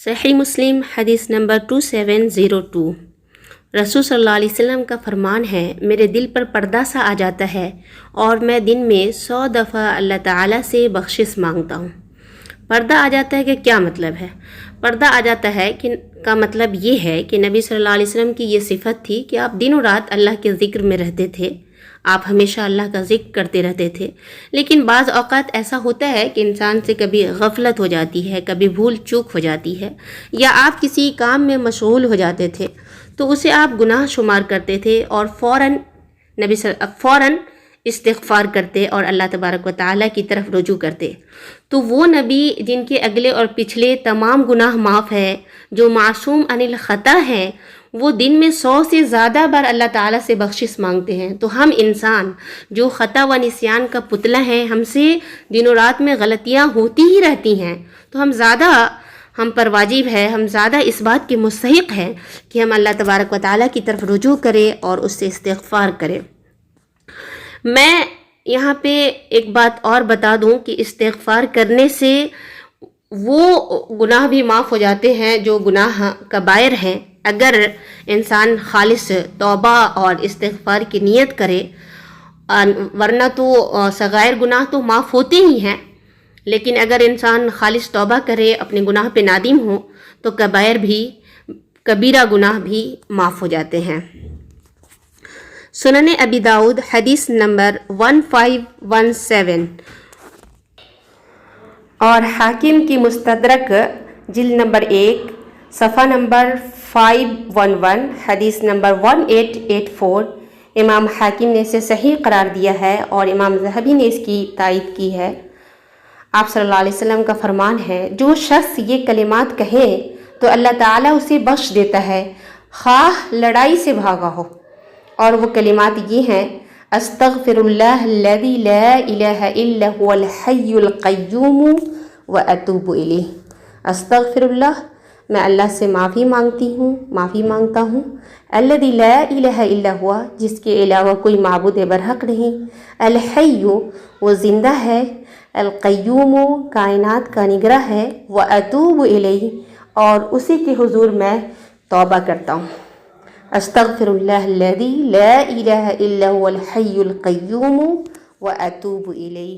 صحیح مسلم حدیث نمبر 2702۔ رسول صلی اللہ علیہ وسلم کا فرمان ہے، میرے دل پر پردہ سا آ جاتا ہے اور میں دن میں 100 دفعہ اللہ تعالیٰ سے بخشش مانگتا ہوں۔ پردہ آ جاتا ہے کہ کیا مطلب ہے؟ پردہ آ جاتا ہے کہ کا مطلب یہ ہے کہ نبی صلی اللہ علیہ وسلم کی یہ صفت تھی کہ آپ دن و رات اللہ کے ذکر میں رہتے تھے، آپ ہمیشہ اللہ کا ذکر کرتے رہتے تھے۔ لیکن بعض اوقات ایسا ہوتا ہے کہ انسان سے کبھی غفلت ہو جاتی ہے، کبھی بھول چوک ہو جاتی ہے، یا آپ کسی کام میں مشغول ہو جاتے تھے تو اسے آپ گناہ شمار کرتے تھے اور فوراً استغفار کرتے اور اللہ تبارک و تعالیٰ کی طرف رجوع کرتے۔ تو وہ نبی جن کے اگلے اور پچھلے تمام گناہ معاف ہے، جو معصوم عن الخطا ہیں، وہ دن میں 100 سے زیادہ بار اللہ تعالیٰ سے بخشش مانگتے ہیں۔ تو ہم انسان جو خطا و نسیان کا پتلا ہیں، ہم سے دن و رات میں غلطیاں ہوتی ہی رہتی ہیں، تو ہم پر واجب ہے، ہم زیادہ اس بات کے مستحق ہیں کہ ہم اللہ تبارک و تعالیٰ کی طرف رجوع کریں اور اس سے استغفار کریں۔ میں یہاں پہ ایک بات اور بتا دوں کہ استغفار کرنے سے وہ گناہ بھی معاف ہو جاتے ہیں جو گناہ کبائر ہیں، اگر انسان خالص توبہ اور استغفار کی نیت کرے، ورنہ تو صغائر گناہ تو معاف ہوتے ہی ہیں، لیکن اگر انسان خالص توبہ کرے، اپنے گناہ پہ نادم ہو، تو کبیرہ گناہ بھی معاف ہو جاتے ہیں۔ سنن ابی داؤد حدیث نمبر 1517 اور حاکم کی مستدرک جلد نمبر 1 صفحہ نمبر 511 حدیث نمبر 1884، امام حاکم نے اسے صحیح قرار دیا ہے اور امام ذہبی نے اس کی تائید کی ہے۔ آپ صلی اللہ علیہ وسلم کا فرمان ہے، جو شخص یہ کلمات کہے تو اللہ تعالیٰ اسے بخش دیتا ہے، خواہ لڑائی سے بھاگا ہو۔ اور وہ کلمات یہ ہیں: استغفر اللہ الذی لا الہ الا هو الحی القیوم واتوب الیہ۔ استغفر اللہ، میں اللہ سے معافی مانگتا ہوں، الذی لا الہ الا ہوا، جس کے علاوہ کوئی معبود برحق نہیں، الحی، وہ زندہ ہے، القیوم، کائنات کا نگراں ہے، واتوب الیہ، اور اسی کے حضور میں توبہ کرتا ہوں۔ استغفر اللہ الذی لا الہ الا هو الحی القیوم واتوب الیہ۔